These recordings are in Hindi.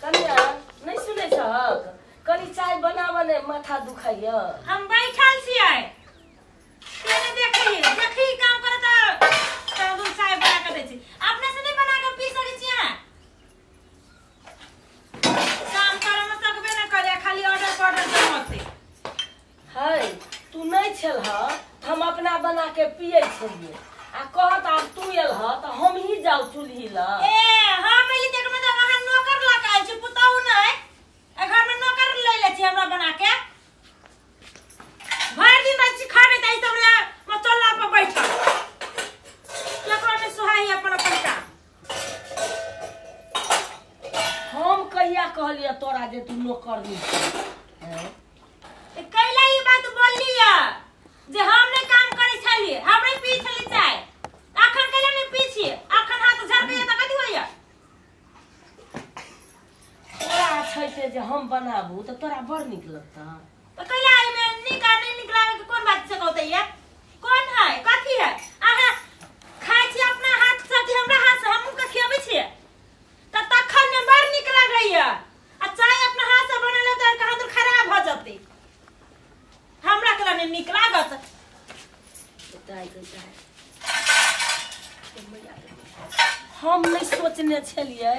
कनिया नहीं सुने छहक कनी चाय बनाव ने माथा दुखाइय। हम बैठल छियै केने देखी काम करत तब चाय बना के दै छी। अपने से नहीं बना के पी सकै छी अहाँ। काम करे में सकबे न करे खाली ऑर्डर जमते। है तू नहीं छलह हम अपना बना के पिए छलिए आ कहत आब तू एलह त हम ही जाऊ चूल्ही ल। हम एली देख में त वहां नौकर लगाल छी पुताऊ नै ए घर में नौकर ले ले छी हमरा बना के। भर दिन बच्ची खाबे तई सब रे मचल्ला पे बैठल केकरो ने सुहाई अपन का। हम कहिया कहलिए तोरा जे तू नौकर नहीं ए कैला ई बात बोललिया जे हम ने काम करे छलिए हमरे पी छली चाय अखन कैला ने पी छी अखन हाथ झरके त कथि होइया। तोरा छै जे हम बनाबू त तोरा बड़ नीक लगता तो कैला आई में नहीं निकलावे के कौन बात से कहते ये कौन है कथि है आहा खाइ छी अपना हाथ से कि हमरा हाथ से हमहु के खियाबै छी त तखन ने बड़ नीक लागैया। आ चाय अपना हाथ से बनले त कहां दूर खराब भ जते हमरा केला ने नीक लागत। हम नहीं सोचने छलिए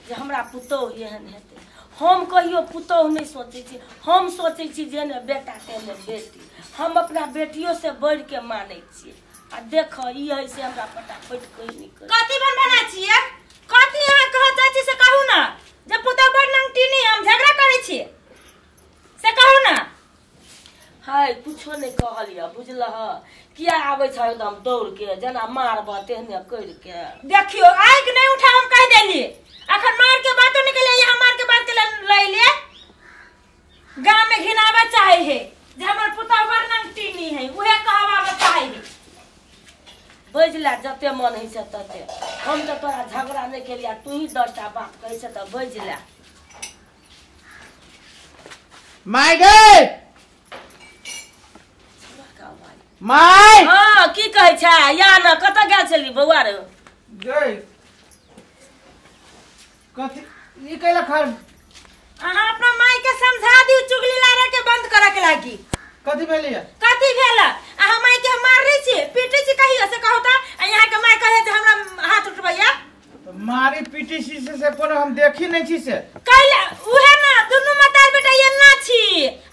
जे हमरा पुतौह एहन हेतै। हम कहियो पुतौह नहीं सोचे छी हम सोचे छी जे ने बेटा के ने बेटी हम अपना बेटियों से बढ़ के माने छी। आ देख ई है से हमरा फटाफट कहि नहीं कर कथि बना छिए कथि अहाँ कहत जाची से कहू ना जे पुतौह बड़ नंगटी नहीं हम झगड़ा करे छी से कहू ना। हाय कुछो नहीं कहलिया बुझलह किया आबै छ एकदम दौड़ के जना मारब तेहने कर के। देखियो आइ के नहीं उठा हम कह देली अखन मार के बातो निकले यहाँ मार के बात के ले ले गांव में घिनावा चाहे है जे हमर पुता बड़ नंगटी है उहे कहवा चाहे है। बजला जते मन है से तते हम तो तोरा झगड़ा नहीं केलिया तू ही 10टा बात कहे छ त बजला। माय गे माय हां की कहै छ या न कत गेल छली बौआ रे गई कथि ई कैला खर अहाँ अपना माई के समझा दियो चुगली लारा के बंद करे के लागी। कथि भेलिया कथि भेला अहाँ माई के मारै छी पीटै छी कहियो से कहता यहाँ के माई कहे जे हमरा हाथ उठबैया मारी पीटी सी से पर हम देखी नहीं छी से कैला उहे ना दुनु मतार बेटा ये ना छी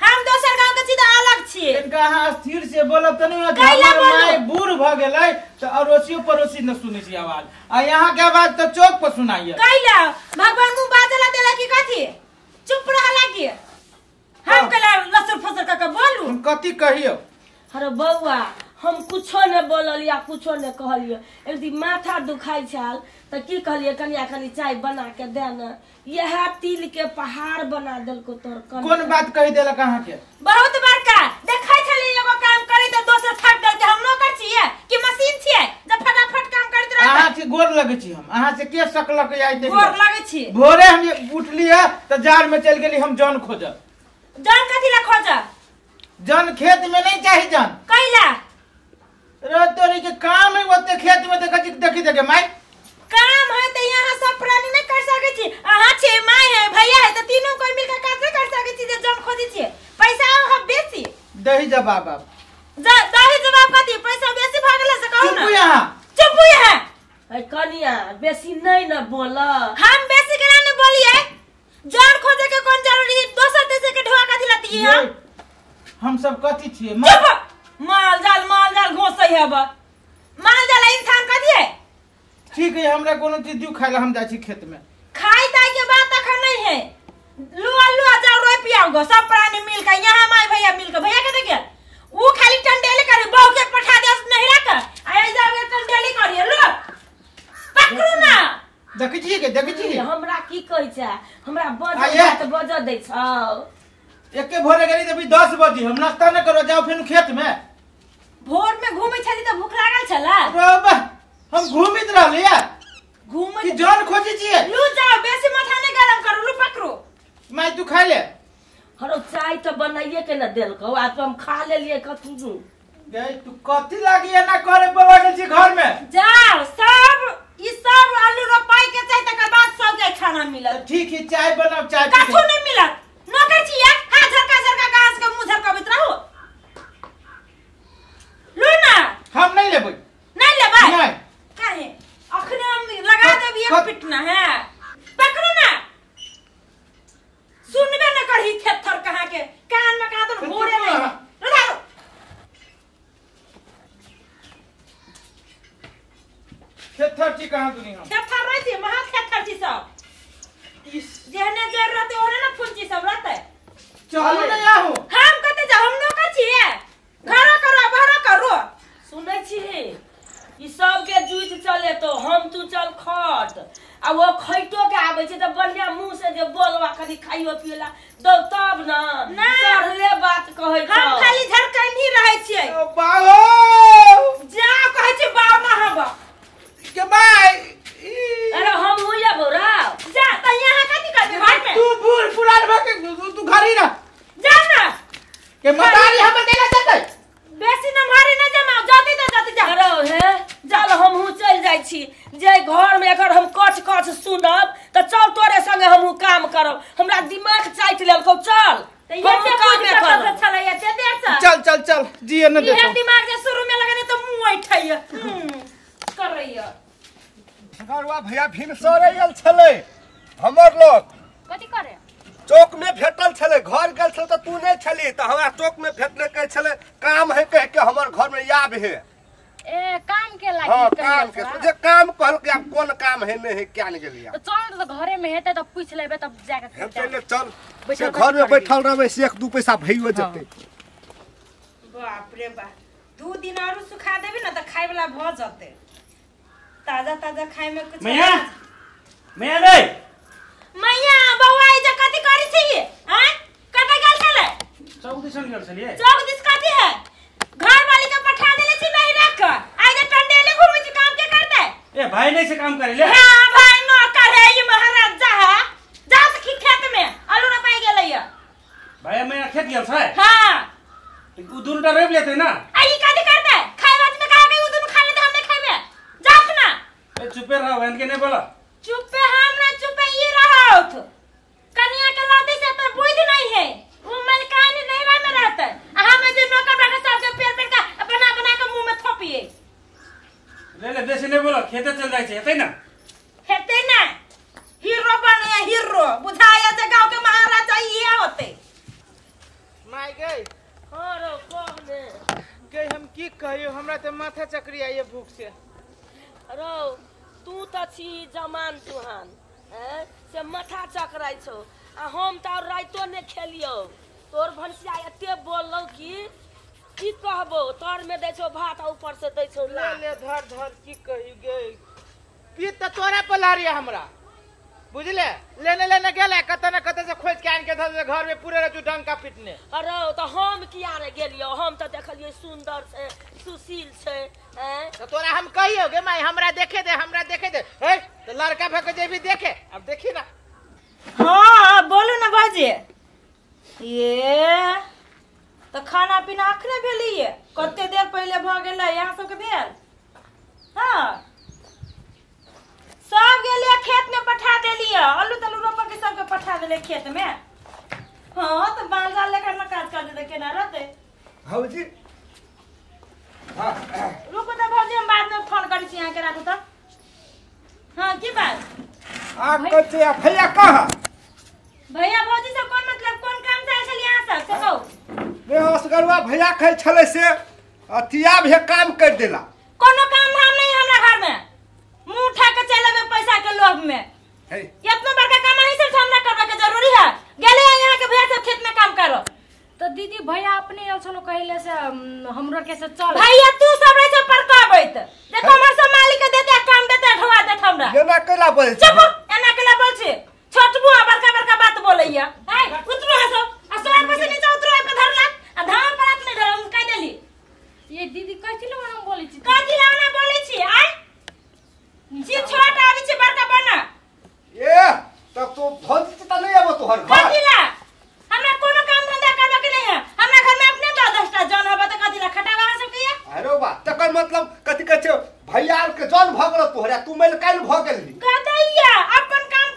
हम दोसर गांव के सीधा अलग छी। इनका हां स्थिर से बोलब त नहीं हमर माय बूढ़ भ गेलै त अड़ोसी पड़ोसी न सुनै छी आवाज आ यहां के आवाज त चौक पर सुनाइए। कैला भगवान मुंह बाजला देला की कथि चुप रह लागी हम कैला लसर फसर का बोलू हम कथि कहियो। अरे बौआ हम कुछो ने बोललिया कुछो ने कहलिए एक दिन माथा दुखाई छल त की कहलिए कनिया कनी चाय बना के दे न यह तिल के पहाड़ बना देल को तोर कौन बात कहि देला कहां के बहुत बड़का देखै छली एगो काम करी त दोसर छट दल के हम नौकर छिए कि मशीन छिए जे फटाफट काम करत रह। अहाँ के गोर लगै छी हम अहाँ से के सकलक आई दे गोर लगै छी भोरे हम उठली है त जार में चल गेली हम जन खोजब जन कथि ला खोज जन खेत में नहीं चाही जन कैला रे तोरी के काम है ओते खेत में देखी देखे माई काम है त यहाँ सब प्राणी नहीं कर सके छी अहाँ छे माई है भैया है त तीनों कोई मिलकर काज कर सके छी जे जन खोजी छी पैसा हम बेसी दही जवाब अब दही जवाब कथि पैसा बेसी भ गेला से कहू ना चुप यहाँ है कनिया बेसी नहीं न बोल हम बेसी केना नहीं बोलिए जन खोजे के कौन जरूरी है दोसर देश के ढोआ कथि लाती है हम सब कथि छिए माल जाल घोसै है बा माल जाल इंसान कथि है। ठीक है हमरा कोनो चीज दियो खाइला हम जाई छी खेत में खाई ताई के बात अखन नहीं है लुआ जाओ रोई पियाओ सब प्राणी मिल के यहाँ माई भैया मिल के भैया के देखिए वो खाली टंडेले करे बहु के पठा दे नहीं रख आई जाओ टंडेली करिए लो पकड़ू ना देखी छी हमरा की कहै छ हमरा बज दै छ एके भोरे गेली त 10 बजे हम नाश्ता न करो जाओ फिर खेत में भोर में घूमै छली त भूख लागल छला रे हम घूमित रहलिए घूमै कि जन खोजी छिए लू जाओ बेसी माथा नहीं गरम करू लू पकड़ू माई तू खा ले हरो चाय तो बनाइए के न देलको आ तो हम खा लेलिए कथु गई तू कथि लागी एना करे बोला गेल छी घर में जाओ सब ई सब आलू रोपाई के चाहि तकर बाद के खाना मिलत ठीक है चाय बनाओ चाय कथु नहीं मिलत नौकर छिया हां झरका घास के मुंह झरकाबित रहो लो ना हम नहीं लेबै नहीं काहे अखने हम लगा देब एक पिटना है पकड़ो ना सुनबे न करही थेथर कहां के कान में कहां तो भोरे नहीं उठाओ थेथर छी कहां दुनी हम थेथर रहती महा थेथर छी सब इस जेहने जर रहते ओने ना फुंची सब रहते चलो नहीं आहो हम कहते जा हम नौकर छिए घर करो बहरा करो सुनै छी ई सब के जुइत चले तो हम तू चल खट आ वो खैटो के आबै छै त बढ़िया मुंह से जे बोलवा कनी खाइयो पियला दो तब ना चढ़ले बात कहै छ हम खाली झरकन ही रहै छिए बाहो जा कहै छी बाव ना हबा के भाई अरे हम हुइया बोरा जा त यहां कथि करबे घर में तू बूढ़ पुरान भके तू घर ही ना जा ना के मतारी हम देला चलते बेसी न मारे न जमाओ जाती तो जाती जा अरे हे चल हमहू चल जाइ छी जे घर में अगर हम कच सुनब त चल तोरे संगे हमहू काम करब हमरा दिमाग चाटि लेलकौ चल त ये के काम करब चल ये ते देख चल जिए न देखो ये दिमाग जे शुरू में लगने तो मुंह उठैया कर रहिया घरवा भैया भीम सोरैयल छले हमर लोग कथि करे चौक में भेटल छले घर गेल छल त तू नहीं छली त हमरा चौक में भेटले कह छले काम है कह के हमर घर में याब है ए काम के लागी हां काम के जे काम कहल के अब कोन काम है नहीं है क्या नहीं गेलिया तो चल तो घरे में हेते तो पूछ लेबे तब जाके हम चले चल से घर में बैठल रहबे से 1-2 पैसा भइयो जते बाप रे बा 2 दिन और सुखा देबी ना त खाइ वाला भ जते ताजा खाइ में कुछ मैं रे मैया बौआ ई जे कथि करी छी हैं कतै गेल छले चौक दिसन गेल छलिए चौक दिस कथि है घर वाली के पठा देले छी नहीं रख आइ जे टंडेले घुमै छी काम के करते ए भाई नहीं से काम करे ले हां भाई न करे ई महाराजा है जा सखी खेत में आलू न पाई गेलैया भाई मैं खेत गेल छै हां उ दुनटा रोप लेते ना आई कथि करते खाइ बात में कहा गई उ दुनु खा लेते हम नहीं खाइबे जात ना ए चुपे रहो बहन के नहीं बोला चुपे हम ना चुपे ई रहत कन्या के लादी से तो बुद्धि नहीं है वो मलकानी नहीं रह में रहता हम जे नौकर बाका सब के पेड़ का बना के मुंह में थोपिए ले बेसी नहीं बोला खेते चल जाय छै हेतै ना हेते ना हीरो बने हीरो बुझाया जे गांव के महाराजा ये होते माय गई हां रो कहने गई हम की कहियो हमरा त माथा चकरी आइए भूख से रो तू त छी जमान तुहान हैं से माथा चकराइ छौ आ हम त राइतो ने खेलियो तोर भनसिया एते बोललौ की कहबो तोर में दै छौ भात आ ऊपर से दै छौ ला ले धर की कहि गई पी त तोरा पलारिया हमरा बुझले लेने गेले कत न कत से खोज के आन के धर घर में पूरे रचू डंका पिटने अरे त हम किया रे गेलियो हम त देखलियो सुंदर से सुशील छै हैं त तोरा हम कहियो गे माई हमरा देखे दे हे त लड़का भके जेबी देखे अब देखी ना हां बोलू ना बाजे ये तो खाना पीना अखने भेलिए कते देर पहले भ गेलै यहां सब के भेल हां सब गेलिए खेत में पठा देलिए आलू तलू रोप के सब के पठा देले खेत में हां तो बांजा लेकर ना काज कर दे केना रहते भौजी रुको त भौजी हम बाद में फोन करी छी यहां के राखू त हां की बात आ कते भैया कहां भैया भौजी से कौन मतलब कौन काम से आइल यहां सब से कहू वे असगरवा भैया खै छले से अतिया भी काम कर देला कोनो काम धाम नहीं हमरा घर में मुंह उठा के चलेबे पैसा के लोभ में हे इतना बड़का काम नहीं सिर्फ हमरा करबे के जरूरी है गेले यहां के भैया सब खेत में काम करो तो दीदी भैया अपने आल चलो कहले से हमरो के से चल भैया तू सब रहे से परकाबैत देखो हमर सब मालिक के देते काम देते ढवा देत हमरा एना कैला बोल चुप एना केला बोल छी छोटबू बड़का बात बोलैया है उतरो हसो आ सोर पर से नीचे उतरो पे धरला आ धान पर अपने धरम कह देली ये दीदी कथि लो हम बोलै छी कथि लावना बोलै छी आय जी छोट आबी छी बड़का बना ए तब तो भौजी त नहीं आबो तोहर घर कथि ला हमरा कोनो काम धंधा करबे के नहीं है हमरा घर में अपने 10-10टा जन होबे त कथि ला खटावा सब के अरे बा तकर मतलब कथि कहै छै भैया के जन भ गेल तोहरा तू मैल काल भ गेली कदैया अपन काम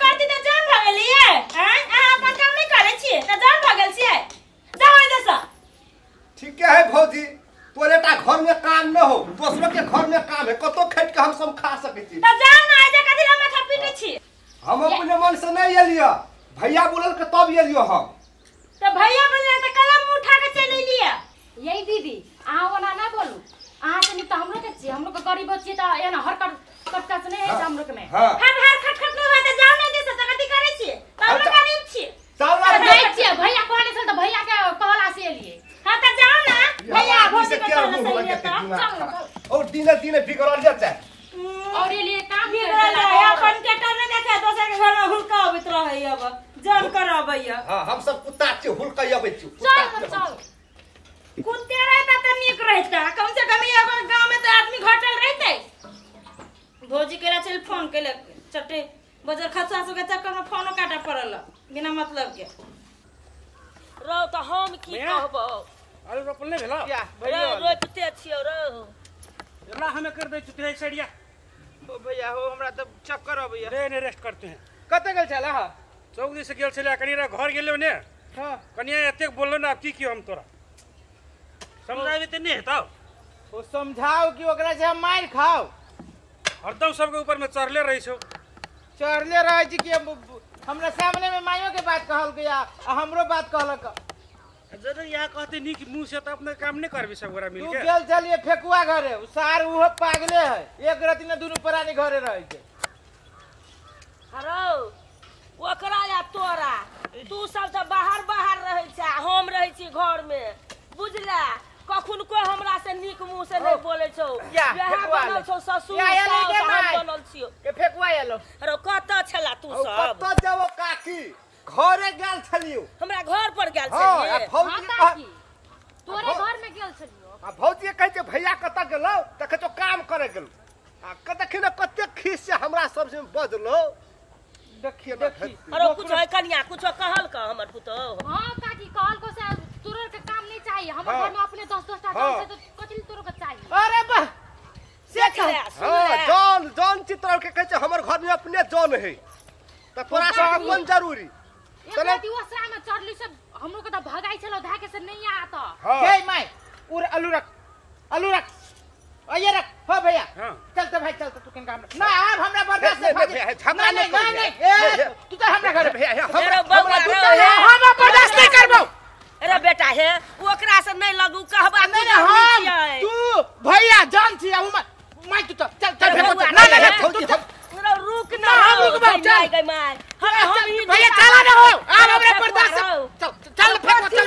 है कतो खेत के हम सब खा सकै छी त जान ना जे कथि ला माथा पीटे छी हम अपने मन से नहीं एलियो भैया बोलल के तब एलियो हम त भैया बोले त कलम उठा के चल एलिए यही दीदी अहाँ ओना ना बोलू अहाँ से नहीं तो हमरो के छी हमरो के गरीब छी त एना हर कटका से नहीं है हमरो के में हां हर खटखट नहीं होय त जाओ ना दे से कथि करे छी त हमरो गरीब छी चल ना नहीं छी भैया कहले छल त भैया के कहला से एलिए हां त जाओ ना भैया भोज के चल सही त और दिने बिगड़ल जाता और ये लिए काम फिर अपन के टर ने देखे दोसर के घर में हुलका अबैत रहै अब जान करबैया हां हम सब कुत्ता छी हुलका अबै छी चल कुत्ते रहता त नीक रहता कम से कम एगो गांव में तो आदमी घटल रहते भौजी केला चल फोन केले चटे बजर खसा सो के चक्कर में फोनो काटा पड़ल बिना मतलब के रौ त हम की कहबो आलू रोपल नहीं भेला या रे भैया रोपते छियो रौ जरा हमें कर दे चुतरे सड़िया ओ भैया हो हमरा त चक्कर अबैया रे ने रेस्ट करते हैं कते गेल छला हा चौक से गेल छले कनिया घर गेलो ने हां कनिया एते बोललो ना की हम तोरा समझावे त नहीं हेता ओ समझाओ कि ओकरा से हम मार खाओ हरदम सबके ऊपर में चढ़ले रही छो चढ़ले रहे छी कि हमरा सामने में माइयो के बात कहल गया आ हमरो बात कहलक जरूर यहाँ कहते नहीं कि मुंह से तो अपने काम नहीं करबी सब गोरा मिल तू के गेल छलिए फेकुआ घरे उ सार उहो पागले है एक रात में दुनु प्राणी घरे रहे छै हरौ ओकरा या तोरा तू सब त बाहर रहै छै हम रहै छी घर में बुझला कखुन को हमरा से नीक मुंह से नहीं बोले छौ या, बियाह फेकुआ बनल ले। छौ ससुर या, या, सास, ले के हम माय। बनल छियो के फेकुआ एलो अरे कत छला तू और सब कतो जाओ काकी घरे गेल छलियो हमरा घर पर गेल हां छलिए आ हां भौजी काकी तोरे घर में गेल छलियो आ भौजी कहै छै भैया कत गेलौ त कहै काम करे गेल आ देखिन कते खीस से हमरा सब से बजलो देखिए देखी अरे कुछ है कन्या कुछ कहल का हमर पुतो हां काकी कहल को से तोरे के काम नहीं चाहिए हमर हाँ। घर में अपने 10 टा हाँ। काम से तो कथि तोरे के चाहिए अरे बा से देख ले हां जॉन चित्र के कहै छै हमर घर में अपने जॉन है त तोरा सब कोन जरूरी एक चले रात ओसरा में चढ़ली से हमरो के त भगाई छलो धाके से नहीं आता हां हे माय उर आलू रख आइए रख हो भैया हाँ। चलते भाई चलते तू किनका हमरा ना अब हमरा बर्दाश्त नहीं, नहीं नहीं, भागे झगड़ा नहीं नहीं नहीं करिए। नहीं तू तो हमरा घर भैया अरे हमरा बउआ तू रे, तो हम बर्दाश्त नहीं करबो अरे बेटा हे ओकरा से नहीं लगू कहबा नहीं नहीं हम तू भैया जान छी अब मैं तू चल चल अरे फेंको बउआ, ना नहीं, ना तू चल अरे रुक ना ना, हम रुक बा, चल। गई मार हम ही भैया चला ना हो अब हमरा बर्दाश्त चल चल फेंको चल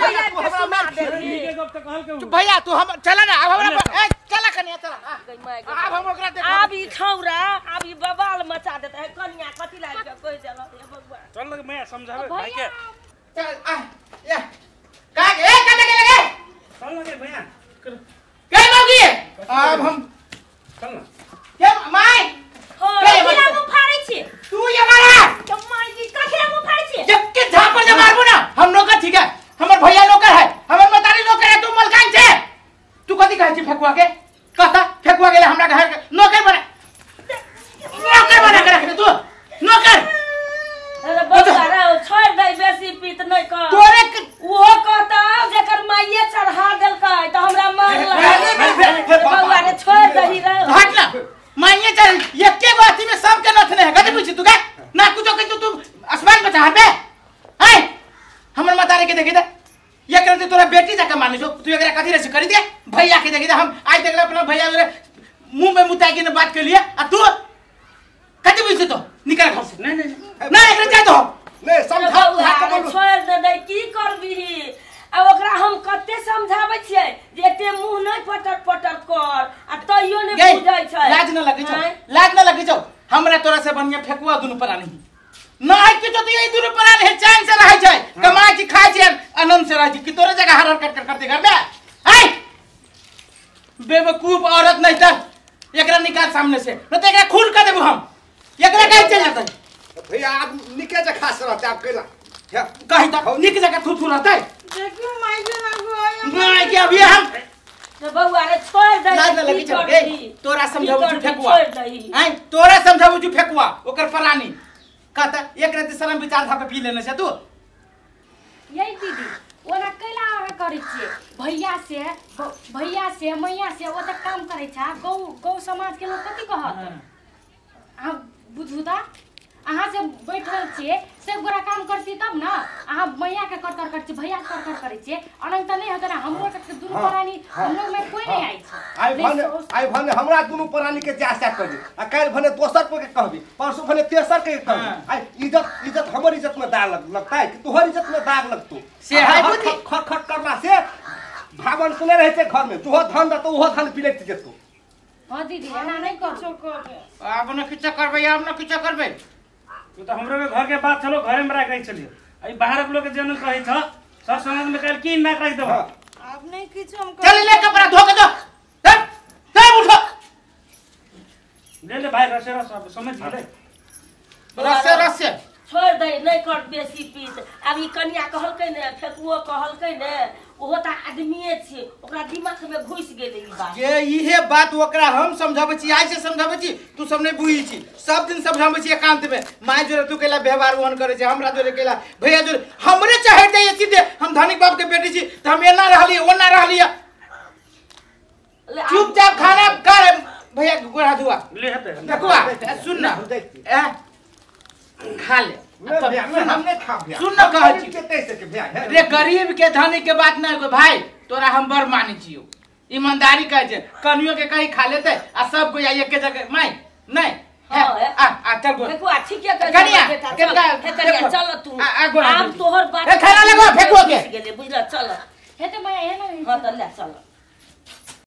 जब तक कहल के भैया तू हम चला ना अब हमरा चला कन्या चला अब हम ओकरा देख अब ई खौरा अब ई बवाल मचा देता है कन्या कथि लाग के कोई चलो हे भगवान चल लग मैं समझावे भाई के चल आ या का ए कते के लगे चल लगे भैया के लोगी अब हम चल ना के माय हो के किला मुंह फाड़ै छी तू ये मारा तो माई जी कखरा मुंह फाड़ै छी जब के झापड़ से मारबो ना हम नौकर ठीक है हमर भैया नौकर है हमर मतारी नौकर है तू मलकान छे तू कथि कहै छी फेकुआ के कहता फेकुआ गेले हमरा घर के नौकर बना के रख दे तू नौकर अरे बउआ रे छोड़ दे बेसी पीत नहीं कर तोरे वो कहता जेकर माइये चढ़ा देलकै त हमरा मार बउआ रे छोड़ दही रे हट ना माइए चल एके बाती में सब के नथने है कथि पूछी तू के ना कुछो के तू आसमान पे चढ़बे है हमर मतारी के देखि दे ये करते तोरा बेटी जाके माने जो तू एकरा कथि रे करी दे भैया के देखि दे हम आज देख ले अपना भैया मेरे मुंह में मुताई के बात कर लिया आ तू कथि पूछी तो निकल घर से नहीं ना एकरा जा तो नहीं अरे समझा बउआ के रे बोलू छोड़ दे दे की करबिही अब ओकरा हम कते समझाबै छियै जे एते मुंह नहीं पटर कर आ तइयो ने गई बुझै छै लाज न लगे छौ हैं? लाज न लगे छौ हमरा तोरा से बढ़िया फेकुआ दुनु परा नहीं ना है कि तो यही दुनु परा है चैन से रह जाए कमा की खा जाए आनंद से रह जाए कि तोरे जगह हर हर कर करते घर में है बेवकूफ औरत नहीं तर एकरा निकाल सामने से न तो एकरा खून कर देबो हम एकरा कहीं चल जाता है भैया आप निके जे खास रहते आप केला कहीं तो निक जगह थू थू रहता है देखियो माई जी ना नहीं कि अभी हम तो बउआ रे छोड़ दे लाज न लगे की छौ करबिही? तोरा की समझाऊ करबिही? फेकुआ छोड़ दही हैं तोरा समझाऊ फेकुआ ओकर परानी कहता एक रात शर्म विचार था के पी लेने से तू यही दीदी ओना कैला करे छिए भैया से मैया से ओते काम करे छ गौ समाज के लोग कथी कहत आ बुझू त अहाँ से बैठल छिए सब गोरा काम करती तब ना अहाँ मैया के कर करती भैया कर करे छिए अनंत नहीं होता ना हमरो के दुनु प्राणी हम लोग में कोई नहीं आई भने हमरा दुनु प्राणी के जासा कर दे आ काल भने दोसर को के कहबी परसों भने तेसर के कहबी आई इज्जत हमर इज्जत में दाग लगता है कि तोहर इज्जत में दाग लगतो से है बुद्धि खट करला से भावन सुने रहे छे घर में तोह धन द तो ओह धन पिलेट जेतो हां दीदी एना नहीं कर अब न किछ करबे अब न किछ करबे तू तो हमरो के घर के बात चलो घरे में रह गई चलिए अई बाहर के लोग के जन कहि छ सब समाज में काल की ना कहि देबो अब नहीं किछु हम चल ले कपड़ा धो के दो चल उठो ले भाई रसे सब समझ गेले रसे छोड़ दे नहीं कर बेसी पीत अब ई कन्या कहलकै ने फेकुओ कहलकै ने ओहो त आदमीए छै ओकरा दिमाग में घुस गेलै ई बात ये इहे बात ओकरा हम समझाबै छी आई से समझाबै छी तू सब नहीं बुझी छी सब दिन समझाबै छी एकांत में माय जोरे तू केला व्यवहार वन करे छै हमरा जोरे केला भैया जोरे हमरे चाहे दे सीधे हम धनिक बाप के बेटी छी त हम एना रहली ओना रहली चुपचाप खाना कर भैया गोरा दुआ ले हते देखुआ सुन ना खा ले हमने खा गया सुन न कहै छी केते से के भैया रे गरीब के धनिक के बात नहीं को भाई तोरा हम बड़ मानी छियो ईमानदारी कह जे कनियो के कहीं खा लेते आ सब को एक के जगह माई नहीं आ चल गो देखो ठीक है कनिया कनिया चल तू आ आब तोहर बात खाना लगो फेकुओ के गेले बुझला चल हे त मैं एना हां त ले चल